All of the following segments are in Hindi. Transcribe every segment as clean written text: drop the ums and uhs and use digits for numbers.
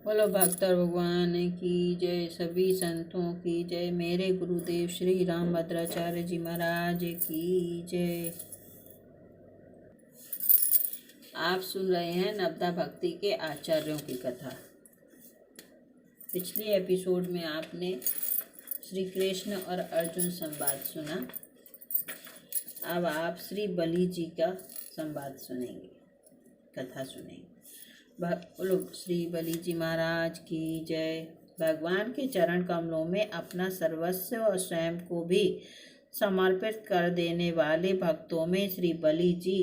बोलो भक्तर भगवान की जय, सभी संतों की जय, मेरे गुरुदेव श्री राम भद्राचार्य जी महाराज की जय। आप सुन रहे हैं नवदा भक्ति के आचार्यों की कथा। पिछले एपिसोड में आपने श्री कृष्ण और अर्जुन संवाद सुना। अब आप श्री बलि जी का संवाद सुनेंगे, कथा सुनेंगे। बोलो श्री बलि जी महाराज की जय। भगवान के चरण कमलों में अपना सर्वस्व और स्वयं को भी समर्पित कर देने वाले भक्तों में श्री बलि जी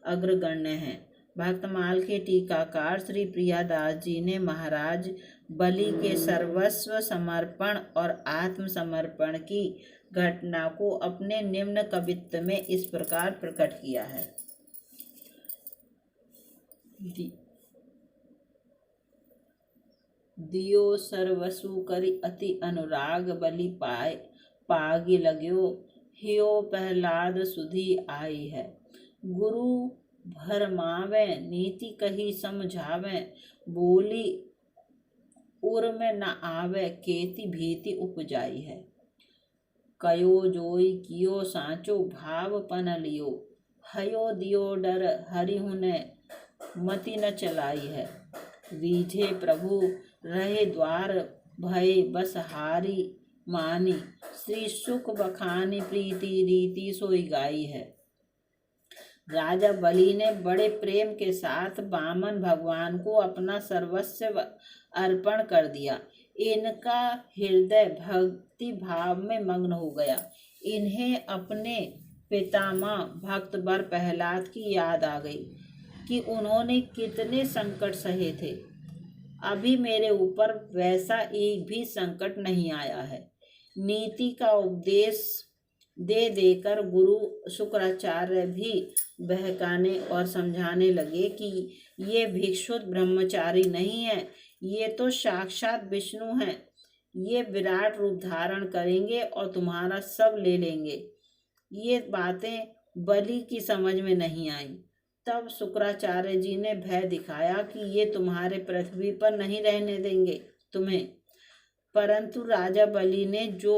अग्रगण्य हैं। भक्तमाल के टीकाकार श्री प्रियादास जी ने महाराज बलि के सर्वस्व समर्पण और आत्मसमर्पण की घटना को अपने निम्न कवित्त में इस प्रकार प्रकट किया है। दियो सर्वसु करि अति अनुराग बलि पाए पागी लग्यो हियो प्रहलाद सुधी आई है। गुरु भरमावे नीति कही समझावे बोली उर में न आवे केति भीति उपजाई है। कयो जोई कियो साचो भाव पन लियो हयो दियो डर हरिहुने मति न चलाई है। रीझे प्रभु रहे द्वार भय बस हारी मानी श्री सुख बखानी प्रीति रीति सोई गाई है। राजा बलि ने बड़े प्रेम के साथ वामन भगवान को अपना सर्वस्व अर्पण कर दिया। इनका हृदय भक्ति भाव में मग्न हो गया। इन्हें अपने पितामह भक्त वर प्रहलाद की याद आ गई कि उन्होंने कितने संकट सहे थे। अभी मेरे ऊपर वैसा एक भी संकट नहीं आया है। नीति का उपदेश दे देकर गुरु शुक्राचार्य भी बहकाने और समझाने लगे कि ये भिक्षुत ब्रह्मचारी नहीं है, ये तो साक्षात विष्णु हैं। ये विराट रूप धारण करेंगे और तुम्हारा सब ले लेंगे। ये बातें बलि की समझ में नहीं आई। तब शुक्राचार्य जी ने भय दिखाया कि ये तुम्हारे पृथ्वी पर नहीं रहने देंगे तुम्हें। परंतु राजा बलि ने जो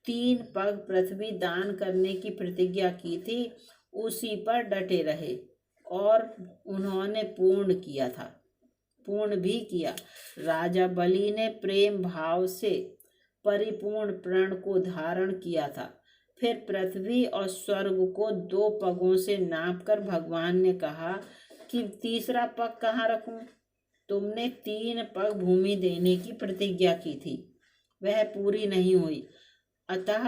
3 पग पृथ्वी दान करने की प्रतिज्ञा की थी उसी पर डटे रहे और उन्होंने पूर्ण भी किया। राजा बलि ने प्रेम भाव से परिपूर्ण प्रण को धारण किया था। फिर पृथ्वी और स्वर्ग को 2 पगों से नापकर भगवान ने कहा कि तीसरा पग कहाँ रखूं? तुमने 3 पग भूमि देने की प्रतिज्ञा की थी, वह पूरी नहीं हुई। अतः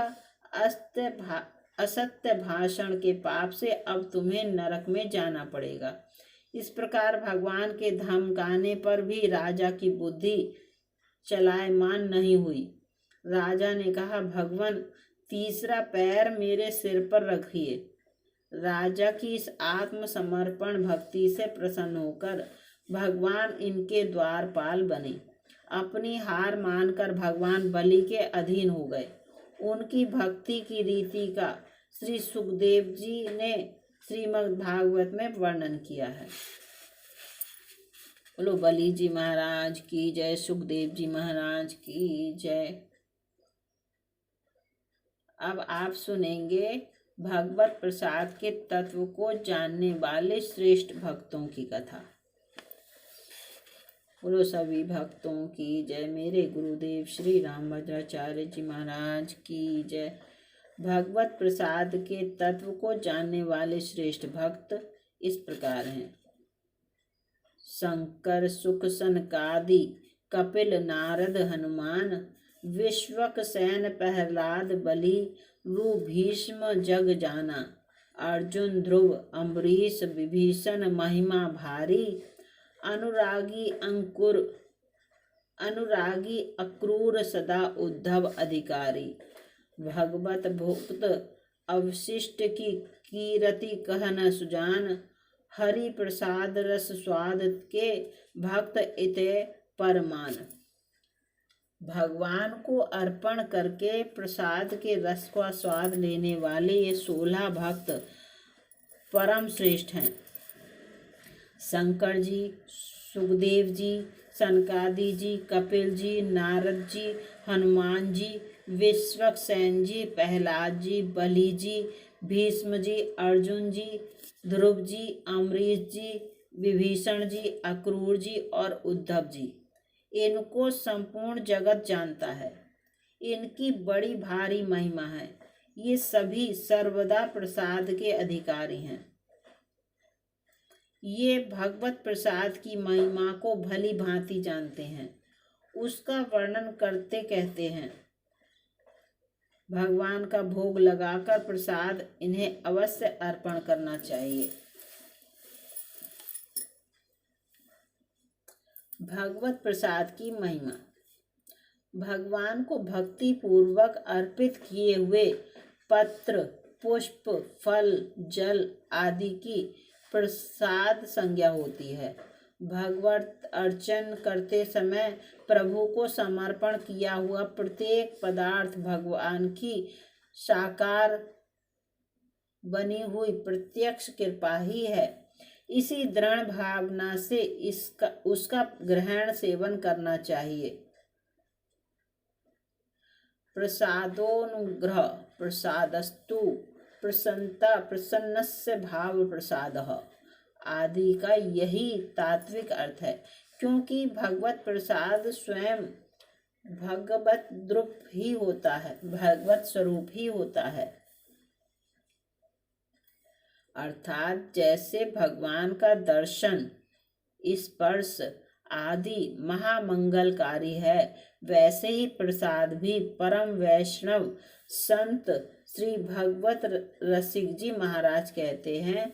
असत्य भाषण के पाप से अब तुम्हें नरक में जाना पड़ेगा। इस प्रकार भगवान के धमकाने पर भी राजा की बुद्धि चलायमान नहीं हुई। राजा ने कहा, भगवान तीसरा पैर मेरे सिर पर रखिए। राजा की इस आत्मसमर्पण भक्ति से प्रसन्न होकर भगवान इनके द्वारपाल बने। अपनी हार मानकर भगवान बलि के अधीन हो गए। उनकी भक्ति की रीति का श्री सुखदेव जी ने श्रीमद् भागवत में वर्णन किया है। बोलो बलि जी महाराज की जय, सुखदेव जी महाराज की जय। अब आप सुनेंगे भगवत प्रसाद के तत्व को जानने वाले श्रेष्ठ भक्तों की कथा। बोलो सभी भक्तों की जय, मेरे गुरुदेव श्री राम भद्राचार्य जी महाराज की जय। भगवत प्रसाद के तत्व को जानने वाले श्रेष्ठ भक्त इस प्रकार हैं। शंकर सुख सनकादि कपिल नारद हनुमान विश्वक सैन प्रहलाद बलि रु भीष्म जग जाना। अर्जुन ध्रुव अम्बरीश विभीषण महिमा भारी अनुरागी अक्रूर सदा उद्धव अधिकारी। भगवत भुक्त अवशिष्ट की कीरति कहन सुजान हरि प्रसाद रस स्वाद के भक्त इते परमान। भगवान को अर्पण करके प्रसाद के रस का स्वाद लेने वाले ये 16 भक्त परम श्रेष्ठ हैं। शंकर जी, सुखदेव जी, सनकादि जी, कपिल जी, नारद जी, हनुमान जी, विश्वक्सेन जी, प्रहलाद जी, बलि जी, भीष्म जी, अर्जुन जी, ध्रुव जी, अम्बरीश जी, विभीषण जी, अक्रूर जी और उद्धव जी, इनको संपूर्ण जगत जानता है। इनकी बड़ी भारी महिमा है। ये सभी सर्वदा प्रसाद के अधिकारी हैं। ये भगवत प्रसाद की महिमा को भली भांति जानते हैं। उसका वर्णन करते कहते हैं, भगवान का भोग लगाकर प्रसाद इन्हें अवश्य अर्पण करना चाहिए। भगवत प्रसाद की महिमा। भगवान को भक्ति पूर्वक अर्पित किए हुए पत्र, पुष्प, फल, जल आदि की प्रसाद संज्ञा होती है। भगवत अर्चन करते समय प्रभु को समर्पण किया हुआ प्रत्येक पदार्थ भगवान की साकार बनी हुई प्रत्यक्ष कृपा ही है। इसी दृढ़ भावना से उसका ग्रहण सेवन करना चाहिए। प्रसादोनुग्रह प्रसादस्तु प्रसन्नता प्रसन्नस्य भाव प्रसादः आदि का यही तात्विक अर्थ है, क्योंकि भगवत प्रसाद स्वयं भगवत द्रुप ही होता है, भगवत स्वरूप ही होता है। अर्थात जैसे भगवान का दर्शन, स्पर्श आदि महामंगलकारी है, वैसे ही प्रसाद भी परम वैष्णव संत श्री भगवत रसिक जी महाराज कहते हैं,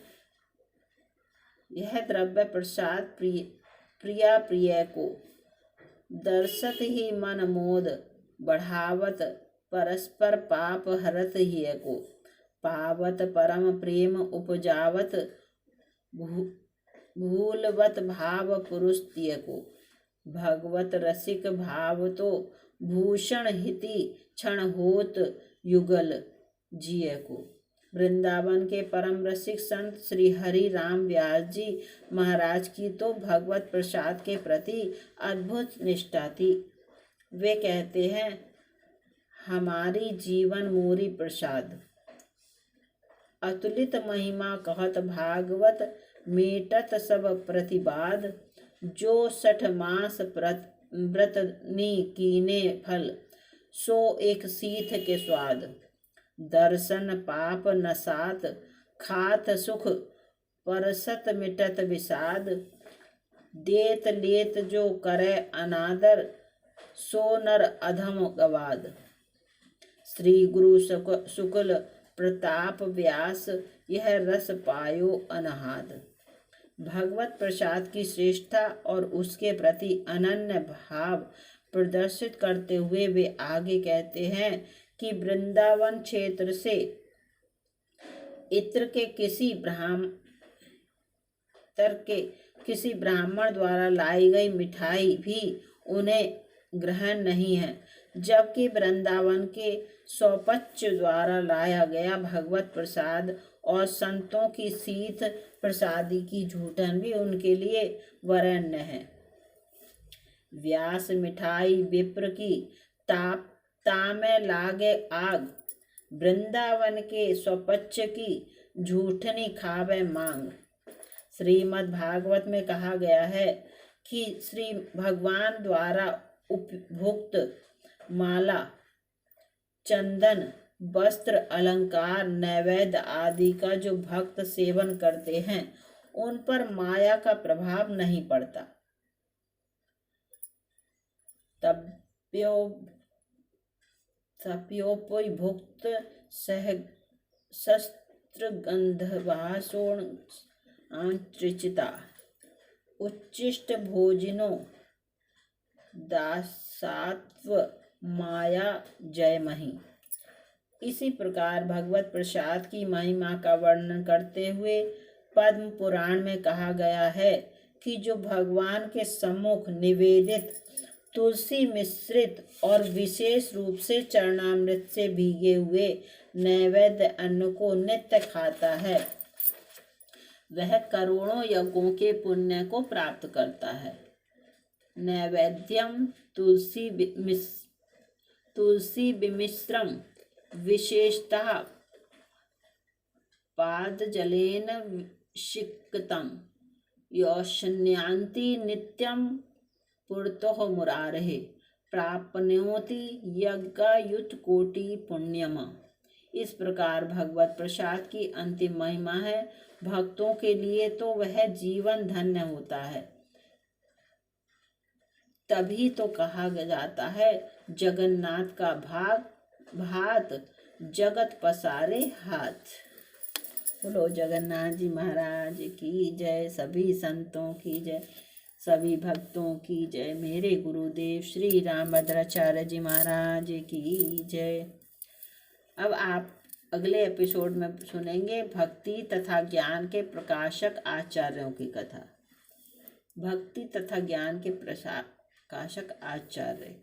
यह द्रव्य प्रसाद प्रिया प्रिय को दर्शत ही मन मोद बढ़ावत परस्पर पाप हरत ही को पावत परम प्रेम उपजावत भूलवत भाव पुरुष तिय को भगवत रसिक भाव तो भूषण हिति क्षण होत युगल जिय को। वृंदावन के परम रसिक संत श्री हरि राम व्यास जी महाराज की तो भगवत प्रसाद के प्रति अद्भुत निष्ठा थी। वे कहते हैं, हमारी जीवन मोरी प्रसाद अतुलित महिमा कहत भागवत मेटत सब प्रतिबाद जो 60 मास व्रत नी कीने फल सो एक सीथ के स्वाद दर्शन पाप नसात खात सुख परसत मिटत विषाद देत लेत जो करे अनादर सो नर अधम गवाद। श्री गुरु शुक्ल प्रताप व्यास यह रस पायो अनहाद। भगवत प्रसाद की श्रेष्ठता और उसके प्रति अनन्य भाव प्रदर्शित करते हुए वे आगे कहते हैं कि वृंदावन क्षेत्र से इत्र के किसी ब्राह्मण द्वारा लाई गई मिठाई भी उन्हें ग्रहण नहीं है, जबकि वृंदावन के सौपच्च द्वारा लाया गया भगवत प्रसाद और संतों की शीत प्रसादी की झूठन भी उनके लिए वरेण्य है। व्यास मिठाई विप्र की तामे लागे आग वृंदावन के स्वपच्च की झूठनी खावे मांग। श्रीमद् भागवत में कहा गया है कि श्री भगवान द्वारा उपभुक्त माला, चंदन, वस्त्र, अलंकार, नैवेद्य आदि का जो भक्त सेवन करते हैं उन पर माया का प्रभाव नहीं पड़ता। तप्योपभुक्त शस्त्र गंधवासोण आंत्रिचिता उच्चिष्ट भोजिनो दासात्व माया जयमही। इसी प्रकार भगवत प्रसाद की महिमा का वर्णन करते हुए पद्म पुराण में कहा गया है कि जो भगवान के सम्मुख निवेदित तुलसी मिश्रित और विशेष रूप से चरणामृत से भीगे हुए नैवेद्य अन्न को नित्य खाता है, वह करोड़ों यज्ञों के पुण्य को प्राप्त करता है। नैवेद्यम तुलसी विमिश्रम विशेषतः पादजलेन सिक्तं योषण्यांति नित्यं पुरतः मुरारेः प्राप्नोति यज्ञायुतकोटि पुण्यम। इस प्रकार भगवत प्रसाद की अंतिम महिमा है। भक्तों के लिए तो वह जीवन धन्य होता है। तभी तो कहा जाता है, जगन्नाथ का भात जगत पसारे हाथ। बोलो जगन्नाथ जी महाराज की जय, सभी संतों की जय, सभी भक्तों की जय, मेरे गुरुदेव श्री रामभद्राचार्य जी महाराज की जय। अब आप अगले एपिसोड में सुनेंगे भक्ति तथा ज्ञान के प्रकाशक आचार्यों की कथा। भक्ति तथा ज्ञान के प्रकाशक आचार्य।